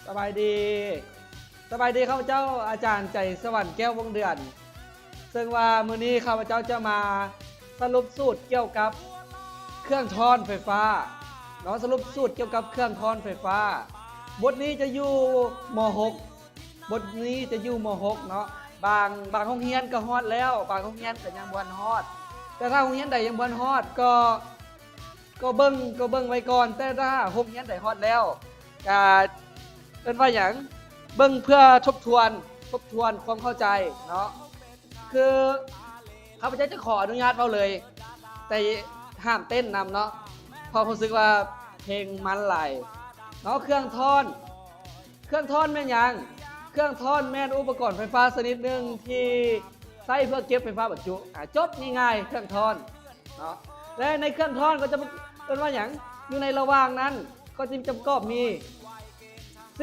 สบายดีสบายดีข้าพเจ้าอาจารย์ใจสวรรค์แก้ววงเดือนซึ่งว่ามื้อนี้ข้าพเจ้าจะมาสรุปสูตรเกี่ยวกับเครื่องทอนไฟฟ้าเนาะสรุปสูตรเกี่ยวกับเครื่องทอนไฟฟ้าบทนี้จะอยู่ม .6 บทนี้จะอยู่ม .6 เนาะบางโรงเรียนก็ฮอดแล้วบางโรงเรียนก็ยังบ่ฮอดแต่ถ้าโรงเรียนใดยังบ่ฮอดก็เบิ่งไว้ก่อนแต่ถ้าโรงเรียนใดฮอดแล้วก็เป็นว่าอย่างเบิ่งเพื่อทบทวนความเข้าใจเนาะคือข้าพเจ้าจะขออนุญาตเว้าเลยแต่ห้ามเต้นนำเนาะเพราะรู้สึกว่าเพลงมันหลายเนาะเครื่องทอนแม่นหยังเครื่องทอนแม่นอุปกรณ์ไฟฟ้าชนิดหนึ่งที่ใช้เพื่อเก็บไฟฟ้าบรรจุจบง่ายๆเครื่องทอนเนาะและในเครื่องทอนก็จะเป็นว่าอย่างอยู่ในระหว่างนั้นก็จะประกอบมี C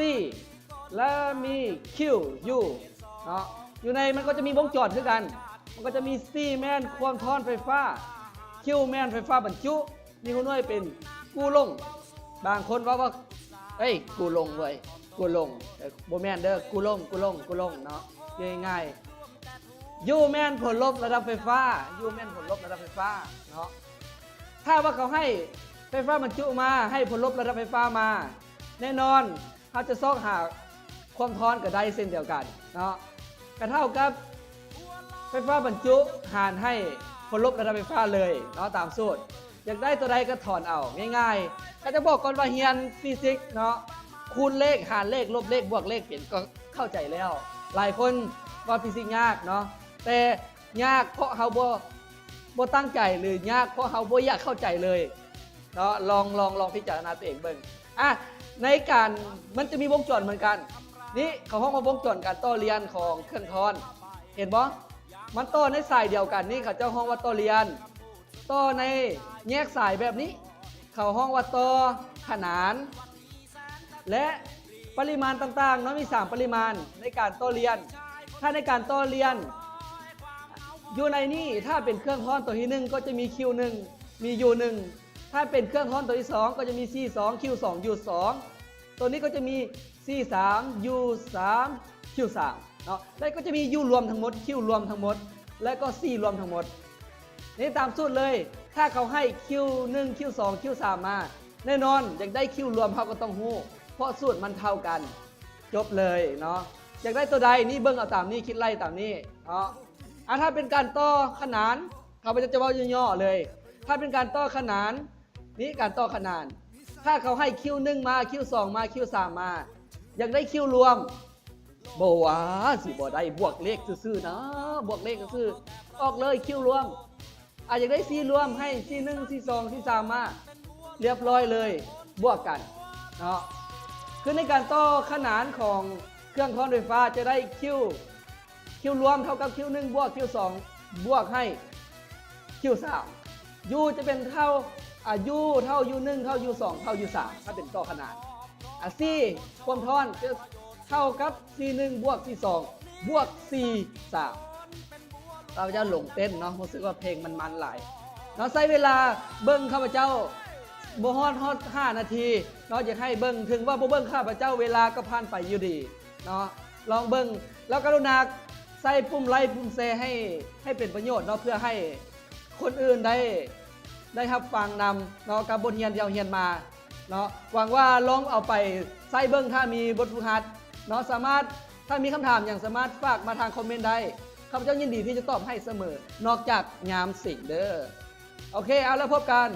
และมี Q U เนาะอยู่ในมันก็จะมีวงจรคือกันมันก็จะมี C แม่นความทอนไฟฟ้า Q แม่นไฟฟ้าบรรจุมีหัวหน่วยเป็นกูลงบางคนว่าเอ้ยกูลงเว้ยกูลงโบแมนเด้อกูลงเนาะง่ายๆ U แม่นผลลบระดับไฟฟ้า U แม่นผลลบระดับไฟฟ้าเนาะถ้าว่าเขาให้ไฟฟ้าบรรจุมาให้ผลลบระดับไฟฟ้ามาแน่นอนเขาจะซอกหาความทอนกับได้เส้นเดียวกันเนาะก็เท่ากับไฟฟ้าบรรจุหารให้ผลลบระดับไฟฟ้าเลยเนาะตามสูตรอยากได้ตัวใดก็ถอนเอาง่ายๆก็จะบอกก่อนว่าเรียนฟิสิกส์เนาะคูณเลขหารเลขลบเลขบวกเลขเปลี่ยนก็เข้าใจแล้วหลายคนว่าฟิสิกส์ยากเนาะแต่ยากเพราะเขาบ่ตั้งใจหรือยากเพราะเขาบ่อยากเข้าใจเลยเนาะลองพิจารณาตัวเองเบิ่งในการมันจะมีวงจรเหมือนกันนี่เขาห้องมาวงจรการต่อเรียนของเครื่องทอนเห็นบ่มันต่อในสายเดียวกันนี่เขาเจ้าห้องว่าต่อเรียนต่อในแยกสายแบบนี้เขาห้องว่าต่อขนานและปริมาณต่างๆเนาะมี3ปริมาณในการต่อเรียนถ้าในการต่อเรียนอยู่ในนี้ถ้าเป็นเครื่องทอนตัวที่1ก็จะมี Q1 มี U1 ถ้าเป็นเครื่องทอนตัวที่2ก็จะมี C2 Q2 U2 ตัวนี้ก็จะมี C3 U3 Q3 เนาะแล้วก็จะมี U รวมทั้งหมด Q รวมทั้งหมดและก็ C รวมทั้งหมดนี่ตามสูตรเลยถ้าเขาให้ Q1 Q2 Q3 มาแน่นอนอยากได้ Q รวมเขาก็ต้องฮู้เพราะสูตรมันเท่ากันจบเลยเนาะอยากได้ตัวใดนี่เบิ่งเอาตามนี้คิดไล่ตามนี้เนาะถ้าเป็นการต่อขนานเขาจะเว้าย่อๆเลยถ้าเป็นการต่อขนานนี่การต่อขนานถ้าเขาให้ Q1 มา Q2 มา Q3 มาอยากได้ Q รวมบ่ว่าสิบ่ได้บวกเลขซื่อๆนะบวกเลขซื่อออกเลย Q รวมอยากได้ C รวมให้ C1 C2 C3 มาเรียบร้อยเลยบวกกันเนาะคือในการต่อขนานของเครื่องทอนไฟฟ้าจะได้ Q รวมเท่ากับ Q1 บวก Q2 บวกให้ Q3 U จะเป็นเท่าU เท่า U1 เท่า U2 เท่า U3 ถ้าเป็นต่อขนานC ความทอนจะเท่ากับ C1 บวก C2 บวก C3 เราจะหลงเต้นเนาะรู้สึกว่าเพลงมันหลายเนาะใช้เวลาเบิ้งข้าพเจ้าบ่ฮอด5 นาทีเนาะอยากให้เบิ้งถึงว่าบ่เบิ้งข้าพเจ้าเวลาก็ผ่านไปอยู่ดีเนาะลองเบิ้งแล้วกรุณาใส่ปุ่มไลค์ปุ่มแชร์ให้เป็นประโยชน์เนาะเพื่อให้คนอื่นได้รับฟังนำเนาะกับบทเรียนที่เราเรียนมาเนาะหวังว่าลองเอาไปใส่เบิ้งถ้ามีบทฝึกหัดเนาะสามารถถ้ามีคำถามอย่างสามารถฝากมาทางคอมเมนต์ได้ข้าพเจ้ายินดีที่จะตอบให้เสมอนอกจากยามสิ่งเด้อโอเคเอาแล้วพบกัน